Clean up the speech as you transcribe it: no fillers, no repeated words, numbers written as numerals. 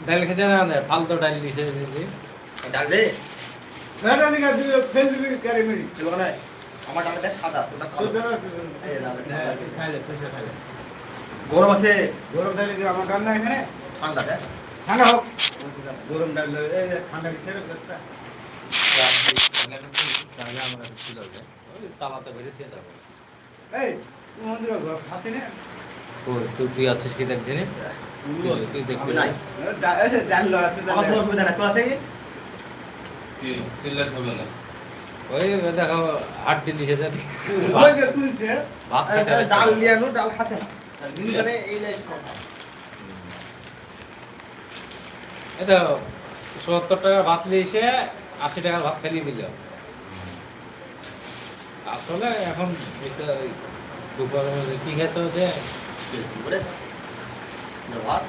ডাল খেতে না দেয় ফালতু ডাল দিছে ডাল রে বেটা দিকে দিলে ফেল দিবি কারি মেরি ছিল না আমার ডালটা খাদা তোটা তো খাদা দাও এই ডাল খাইলে তো সে খাইলে গরম আছে গরম ডালে যে আমার ডাল না এখানে ঠান্ডা দে ঠান্ডা হোক গরম ডাল এই যে ঠান্ডা কিসের কথা তাহলে আমরা ছিল যে ওই তালাতে বেরিয়ে দিয়ে যাবো এই তুই মন্দির খাচ্ছি না তুই আছিস কি দেখ দিনে তুই দেখবি নাই ডাল আছে আমার কোনো অসুবিধা নাই তো আছে কি চিল্লা চলে না ওই দেখো হাড্ডি দিছে যাবি ওই যে তুলছে ভাত খেতে হবে। ডাল লিয়ানো ডাল খাচ্ছে না দিদি মানে এই নাই এই তো ৭০ টাকা ভাত লিয়েছে ৮০ টাকার ভাত খেলিয়ে দিল আসলে এখন এটা দুপুরের মধ্যে কি খেতে হচ্ছে করে ভাত